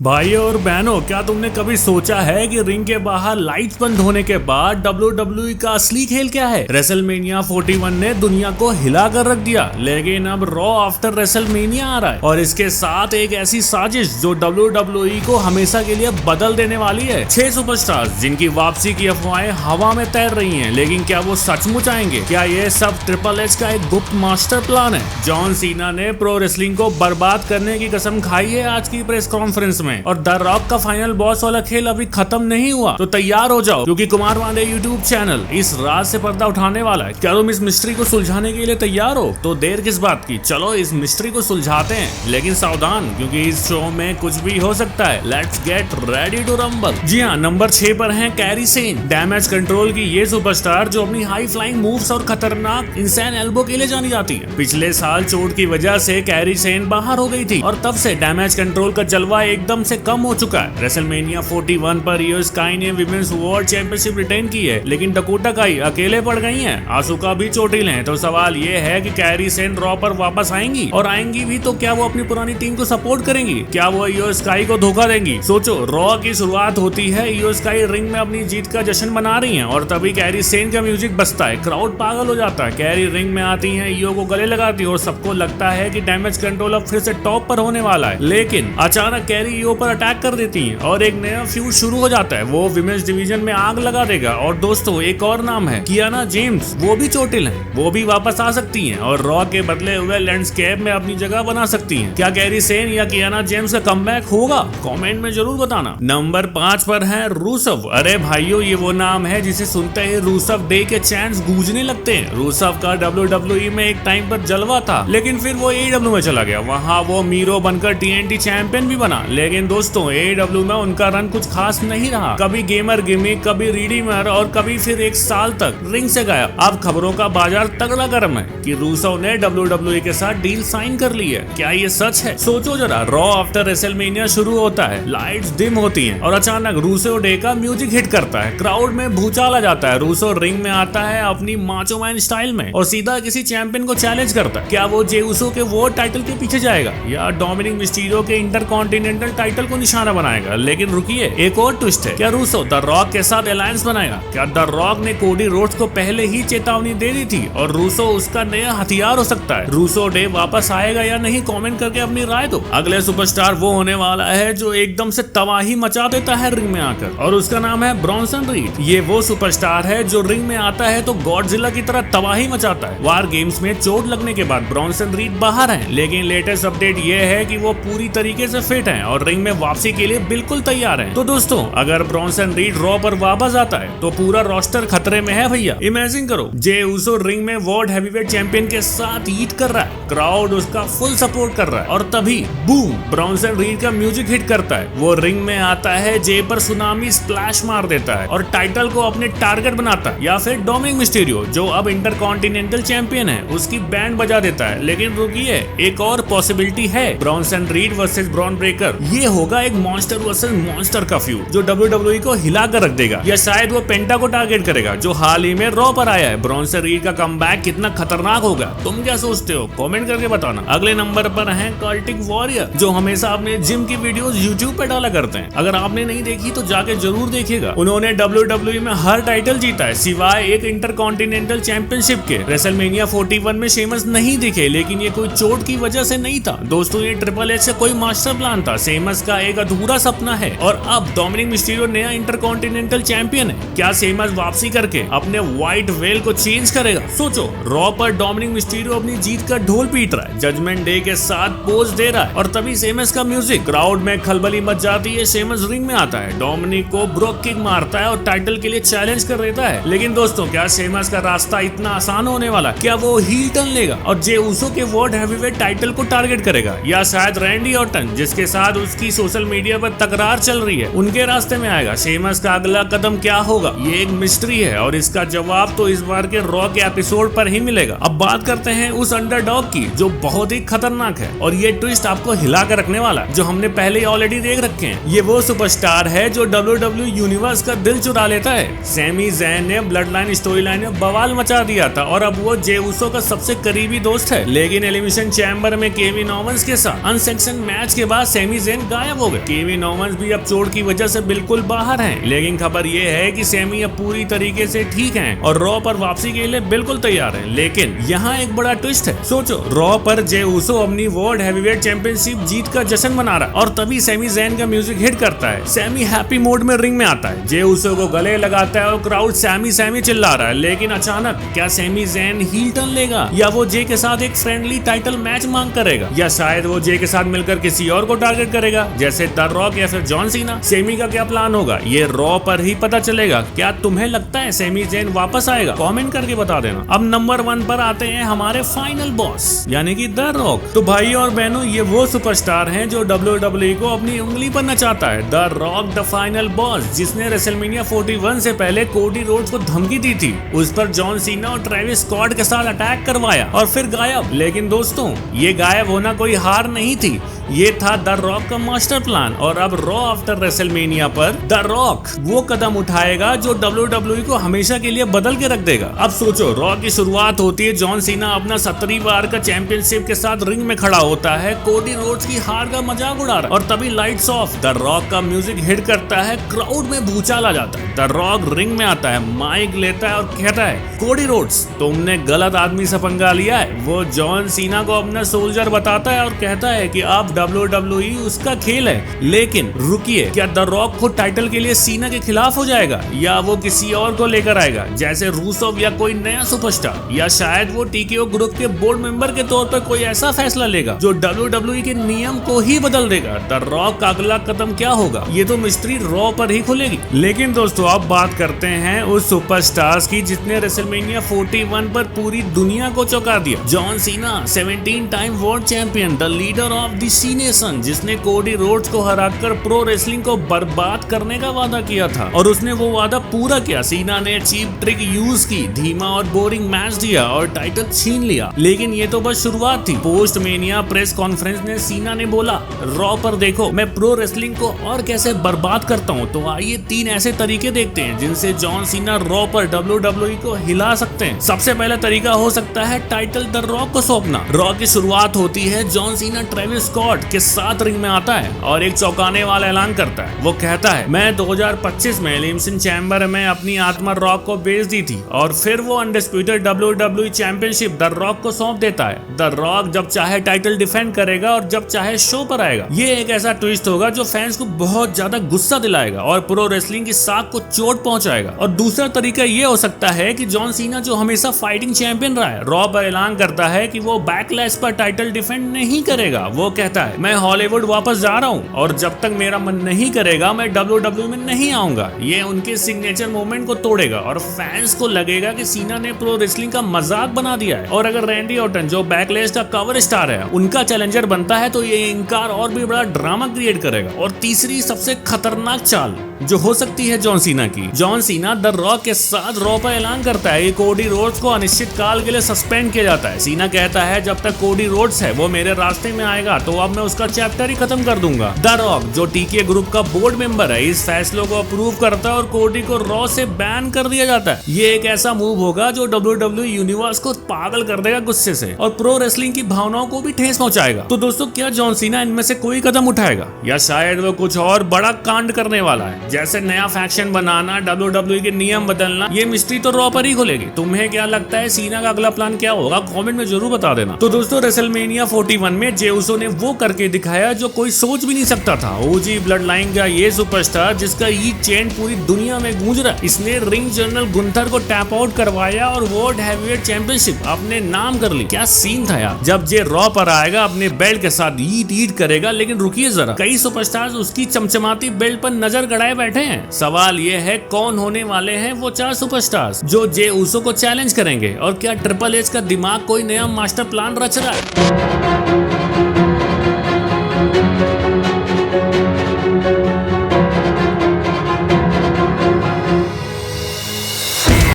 भाई और बहनों, क्या तुमने कभी सोचा है कि रिंग के बाहर लाइट्स बंद होने के बाद WWE का असली खेल क्या है। रेसलमेनिया 41 ने दुनिया को हिला कर रख दिया, लेकिन अब रॉ आफ्टर रेसलमेनिया आ रहा है और इसके साथ एक ऐसी साजिश जो WWE को हमेशा के लिए बदल देने वाली है। 6 सुपरस्टार्स जिनकी वापसी की अफवाहें हवा में तैर रही हैं, लेकिन क्या वो सचमुच आएंगे? क्या ये सब ट्रिपल एच का एक गुप्त मास्टर प्लान है? जॉन सीना ने प्रो रेसलिंग को बर्बाद करने की कसम खाई है आज की प्रेस कॉन्फ्रेंस में। और द रॉक का फाइनल बॉस वाला खेल अभी खत्म नहीं हुआ, तो तैयार हो जाओ क्योंकि कुमार पांडे यूट्यूब चैनल इस राज से पर्दा उठाने वाला है। क्या तुम इस मिस्ट्री को सुलझाने के लिए तैयार हो? तो देर किस बात की, चलो इस मिस्ट्री को सुलझाते हैं। लेकिन सावधान, क्योंकि इस शो में कुछ भी हो सकता है। Let's get ready to rumble. जी हाँ, नंबर 6 पर है कैरी सेन। डैमेज कंट्रोल की ये सुपरस्टार जो अपनी हाई फ्लाइंग मूव्स और खतरनाक इंसान एल्बो के लिए जानी जाती है। पिछले साल चोट की वजह से कैरी सेन बाहर हो गई थी और तब से डैमेज कंट्रोल का जलवा एकदम से कम हो चुका है। रेसलमेनिया 41 पर इयो स्काई ने विमेंस वर्ल्ड चैंपियनशिप रिटेन की है, लेकिन डकोटा काई अकेले पड़ गई हैं। आसुका भी चोटिल हैं। तो सवाल ये है कि कैरी सेन रॉ पर वापस आएंगी, और आएंगी भी तो क्या वो अपनी पुरानी टीम को सपोर्ट करेंगी? क्या वो इयो स्काई को धोखा देंगी? सोचो, रॉ की शुरुआत होती है, इयो स्काई रिंग में अपनी जीत का जश्न मना रही है और तभी कैरी सेन का म्यूजिक बजता है। क्राउड पागल हो जाता है। कैरी रिंग में आती है, इयो को गले लगाती है और सबको लगता है कि डैमेज कंट्रोल अब फिर से टॉप पर होने वाला है। लेकिन अचानक कैरी इयो पर अटैक कर देती है और एक नया फ्यूड शुरू हो जाता है। वो विमेंस डिवीजन में आग लगा देगा। और दोस्तों, एक और नाम है कियाना जेम्स। वो भी चोटिल हैं, वो भी वापस आ सकती हैं और रॉ के बदले हुए लैंडस्केप में अपनी जगह बना सकती हैं। क्या कैरी सेन या कियाना जेम्स का कमबैक होगा? कमेंट में जरूर बताना। नंबर 5 पर है रूसव। अरे भाइयों, ये वो नाम है जिसे सुनते ही रूसव डे के चैंट्स गूंजने लगते हैं। रूसव का WWE में एक टाइम पर जलवा था, लेकिन फिर वो AEW में चला गया। वहां वो मीरो बनकर TNT चैंपियन भी बना। लेकिन दोस्तों, AEW में उनका रन कुछ खास नहीं रहा। कभी गेमर गिमिक, कभी रिडीमर और कभी फिर एक साल तक रिंग से गायब। अब खबरों का बाजार तगड़ा गर्म है कि रूसो ने WWE के साथ डील साइन कर ली है। क्या ये सच है? सोचो जरा, रॉ आफ्टर रेसलमेनिया शुरू होता है, लाइट्स डिम होती हैं और अचानक रूसो डे का म्यूजिक हिट करता है। क्राउड में भूचाल आ जाता है। रूसो रिंग में आता है अपनी माचो मैन स्टाइल में और सीधा किसी चैंपियन को चैलेंज करता है। क्या वो जे उसो के वर्ल्ड टाइटल के पीछे जाएगा या डोमिनिक मिस्टीरियो के इंटरकॉन्टिनेंटल टाइटल को निशाना बनाएगा? लेकिन रुकिए, एक और ट्विस्ट है। क्या रूसो द रॉक के साथ अलायंस बनाएगा? क्या द रॉक ने कोडी रोड्स को पहले ही चेतावनी दे दी थी और रूसो उसका नया हथियार हो सकता है? रूसो डे वापस आएगा या नहीं? कमेंट करके अपनी राय दो। अगले सुपरस्टार वो होने वाला है जो एकदम से तबाही मचा देता है रिंग में आकर, और उसका नाम है ब्रॉन्सन रीड। ये वो सुपरस्टार है जो रिंग में आता है तो गॉडजिला की तरह तबाही मचाता है। वार गेम्स में चोट लगने के बाद ब्रॉन्सन रीड बाहर है, लेकिन लेटेस्ट अपडेट ये है कि वो पूरी तरीके से फिट है और रिंग में वापसी के लिए बिल्कुल तैयार है। तो दोस्तों, अगर ब्रॉन्सन रीड रॉ पर वापस आता है तो पूरा रोस्टर खतरे में है भैया। इमेजिन करो, जे उसो रिंग में वर्ल्ड हैवीवेट चैंपियन के साथ ईट कर रहा है, क्राउड उसका फुल सपोर्ट कर रहा है और तभी बूम, ब्रॉन्सन रीड का म्यूजिक हिट करता है। वो रिंग में आता है, जे पर सुनामी स्प्लैश मार देता है और टाइटल को अपने टारगेट बनाता है। या फिर डोमिनिक मिस्टीरियो जो अब इंटरकॉन्टिनेंटल चैंपियन है, उसकी बैंड बजा देता है। लेकिन रुकिए, एक और पॉसिबिलिटी है, Bronson read versus Bron Breakker. ये होगा एक मॉन्स्टर वर्सेस मॉन्स्टर का फ्यूड जो WWE को हिला कर रख देगा, या शायद वो पेंटा को टारगेट करेगा जो हाल ही में रॉ पर आया है। ब्रॉन्सन रीड का कमबैक कितना खतरनाक होगा, तुम क्या सोचते हो? कमेंट करके बताना। अगले नंबर पर है कार्टिक वॉरियर, जो हमेशा अपने जिम की वीडियोस YouTube पे डाला करते हैं। अगर आपने नहीं देखी तो जाके जरूर देखिएगा। उन्होंने WWE में हर टाइटल जीता है सिवाय एक इंटरकॉन्टिनेंटल चैंपियनशिप के। रेसलमेनिया 41 में शेमस नहीं दिखे, लेकिन ये कोई चोट की वजह से नहीं था। दोस्तों, ये ट्रिपल एच से कोई मास्टर प्लान था। शेमस का एक अधूरा सपना है और अब डोमिनिक मिस्टीरियो नया इंटरकॉन्टिनेंटल चैंपियन है। क्या शेमस वापसी करके अपने व्हाइट वेल को चेंज करेगा? सोचो, रॉ पर डोमिनिक मिस्टीरियो अपनी जीत का ढोल पीट रहा है, जजमेंट डे के साथ पोज दे रहा है और तभी शेमस का म्यूजिक, क्राउड में खलबली मच जाती है। शेमस रिंग में आता है, डोमिनिक को ब्रोक किक मारता है और टाइटल के लिए चैलेंज कर देता है। लेकिन दोस्तों, क्या शेमस का रास्ता इतना आसान होने वाला? क्या वो हील टर्न लेगा और जे उसो के वर्ल्ड हैवीवेट टाइटल को टारगेट करेगा, या शायद रैंडी ऑर्टन जिसके साथ उसकी सोशल मीडिया पर तकरार चल रही है उनके रास्ते में आएगा? शेमस का अगला कदम क्या होगा? ये एक मिस्ट्री है और इसका जवाब तो इस बार के रॉ के एपिसोड पर ही मिलेगा। अब बात करते हैं उस अंडरडॉग की जो बहुत ही खतरनाक है और ये ट्विस्ट आपको हिला कर रखने वाला है, जो हमने पहले ही ऑलरेडी देख रखे हैं। ये वो सुपरस्टार है जो WWE यूनिवर्स का दिल चुरा लेता है। सैमी ज़ैन ने ब्लड लाइन स्टोरी लाइन में बवाल मचा दिया था और अब वो जे उसो का सबसे करीबी दोस्त है। लेकिन एलिमिनेशन चैम्बर में केविन ओवेंस के साथ अनसेक्शन मैच के बाद सैमी ज़ैन गायब हो गए। केविन ओवेंस भी अब चोट की वजह से बिल्कुल बाहर हैं, लेकिन खबर ये है कि सैमी अब पूरी तरीके से ठीक हैं और रॉ पर वापसी के लिए बिल्कुल तैयार हैं। लेकिन यहाँ एक बड़ा ट्विस्ट है। सोचो, रॉ पर जे उसो अपनी वर्ल्ड हैवीवेट चैंपियनशिप जीत का जश्न मना रहा है और तभी सैमी ज़ैन का म्यूजिक हिट करता है। सैमी हैप्पी मोड में रिंग में आता है, जे उसो को गले लगाता है और क्राउड सैमी सैमी चिल्ला रहा है। लेकिन अचानक क्या सैमी ज़ैन हील टर्न लेगा या वो जे के साथ एक फ्रेंडली टाइटल मैच मांग करेगा, या शायद वो जे के साथ मिलकर किसी और को टारगेट करेगा जैसे द रॉक या फिर जॉन सीना। सैमी का क्या प्लान होगा ये रॉ पर ही पता चलेगा। क्या तुम्हें लगता है सैमी ज़ैन वापस आएगा? कमेंट करके बता देना। अब नंबर 1 पर आते हैं हमारे फाइनल बॉस यानी कि द रॉक। तो भाई और बहनों, ये वो सुपरस्टार हैं जो WWE को अपनी उंगली पर नचाता है। The rock the final boss, जिसने रेसलमेनिया 41 से पहले कोडी रोड्स को धमकी दी थी, उस पर जॉन सीना और ट्रेविस स्कॉट के साथ अटैक करवाया और फिर गायब। लेकिन दोस्तों, ये गायब होना कोई हार नहीं थी, ये था द रॉक का मास्टर प्लान। और अब रॉ आफ्टर रेसलमेनिया पर द रॉक वो कदम उठाएगा जो WWE को हमेशा के लिए बदल के रख देगा। अब सोचो, रॉ की शुरुआत होती है, जॉन सीना अपना 17वीं बार का चैंपियनशिप के साथ रिंग में खड़ा होता है, कोडी रोड्स की हार का मजाक उड़ा रहा, और तभी लाइट्स ऑफ, द रॉक का म्यूजिक हिट करता है, क्राउड में भूचाल आ जाता है। द रॉक रिंग में आता है, माइक लेता है और कहता है, कोडी रोड्स तुमने गलत आदमी से पंगा लिया है। वो जॉन सीना को अपना सोल्जर बताता है और कहता है कि अब WWE उसका खेल है। लेकिन रुकिए, क्या द रॉक खुद टाइटल के लिए सीना के खिलाफ हो जाएगा या वो किसी और को लेकर आएगा जैसे रूसोव या कोई नया सुपरस्टार, या शायद वो TKO ग्रुप के बोर्ड मेंबर के तौर पर कोई ऐसा फैसला लेगा जो WWE के नियम को ही बदल देगा। द रॉक का अगला कदम क्या होगा, ये तो मिस्ट्री रॉ पर ही खुलेगी। लेकिन दोस्तों, अब बात करते हैं उस सुपरस्टार्स की जिसने रेसलमेनिया 41 पर पूरी दुनिया को चौंका दिया। John Cena, 17 time world champion, the leader of the Cenation, जिसने कोडी रोड्स को हराकर प्रो रेसलिंग को बर्बाद करने का वादा किया था और उसने वो वादा पूरा किया। सीना ने चीप ट्रिक यूज की, धीमा और बोरिंग मैच दिया और टाइटल छीन लिया। लेकिन ये तो बस शुरुआत थी। पोस्ट मेनिया प्रेस कॉन्फ्रेंस में सीना ने बोला, रॉ पर देखो मैं प्रो रेसलिंग को और कैसे बर्बाद करता हूँ। तो आइए 3 ऐसे तरीके देखते हैं जिनसे जॉन सीना रॉ पर WWE को हिला सकते हैं। सबसे पहला तरीका हो सकता है टाइटल द रॉक को सौंपना। रॉ की शुरुआत होती है, जॉन सीना ट्रेविस स्कॉट के साथ रिंग में आता है और एक चौंकाने वाला ऐलान करता है। वो कहता है, मैं 2025 में एलिमिनेशन चैम्बर में अपनी आत्मा रॉक को बेच दी थी, और फिर वो undisputed WWE championship the rock को सौंप देता है। द रॉक जब चाहे टाइटल डिफेंड करेगा और जब चाहे शो पर आएगा। ये एक ऐसा ट्विस्ट होगा जो फैंस को बहुत ज्यादा गुस्सा दिलाएगा और प्रो रेसलिंग की साख को चोट पहुंचाएगा। और दूसरा तरीका ये हो सकता है कि जॉन सीना, जो हमेशा फाइटिंग चैंपियन रहा है, रॉ पर ऐलान करता है कि वो बैकलैश पर टाइटल डिफेंड नहीं करेगा। वो कहता है, मैं हॉलीवुड वापस जा रहा हूँ और जब तक मेरा मन नहीं करेगा मैं WWE में नहीं आऊंगा। ये उनके सिग्नेचर मोमेंट को तोड़ेगा और फैंस को लगेगा कि सीना ने प्रो रेसलिंग का मजाक बना दिया है। और अगर रैंडी ऑर्टन, जो बैकलैश का कवर स्टार है, उनका चैलेंजर बनता है तो ये इनकार और भी बड़ा ड्रामा क्रिएट करेगा। और तीसरी सबसे खतरनाक चाल जो हो सकती है जॉन सीना की, जॉन सीना द रॉक के साथ रॉ पर ऐलान करता है कि कोडी रोड्स को अनिश्चित काल के लिए सस्पेंड किया जाता है। सीना कहता है, जब तक कोडी रोड्स है वो मेरे रास्ते में आएगा तो अब मैं उसका चैप्टर ही खत्म कर दूंगा। द रॉक, जो TK ग्रुप का बोर्ड मेंबर है, इस फैसले को अप्रूव करता है और कोडी को रॉ से बैन कर दिया जाता है। ये एक ऐसा मूव होगा जो WWE यूनिवर्स को पागल कर देगा गुस्से से और प्रो रेसलिंग की भावनाओं को भी ठेस पहुंचाएगा। तो दोस्तों, क्या जॉन सीना इनमें से कोई कदम उठाएगा या शायद वो कुछ और बड़ा कांड करने वाला है, जैसे नया फैक्शन बनाना, WWE के नियम बदलना? ये मिस्ट्री तो रॉ पर ही खुलेगी। तुम्हें क्या लगता है सीना का अगला प्लान क्या होगा? कमेंट में जरूर बता देना। तो दोस्तों, रेसलमेनिया 41 में जे उसो ने वो करके दिखाया जो कोई सोच भी नहीं सकता था। OG ब्लड लाइन का ये सुपरस्टार, जिसका ये चेन पूरी दुनिया में गूंज रहा है, इसने रिंग जनरल गुंथर को टैप आउट करवाया और वर्ल्ड हैवीवेट चैंपियनशिप अपने नाम कर ली। क्या सीन था यार। जब जे रॉ पर आएगा अपने बेल्ट के साथ ईट करेगा, लेकिन रुकिए जरा, कई सुपरस्टार्स उसकी चमचमाती बेल्ट पर नजर गड़ाए बैठे हैं। सवाल ये है, कौन होने वाले हैं वो 4 सुपरस्टार्स जो जे उसो को चैलेंज करेंगे, और क्या ट्रिपल एच का दिमाग कोई नया मास्टर प्लान रच रहा है?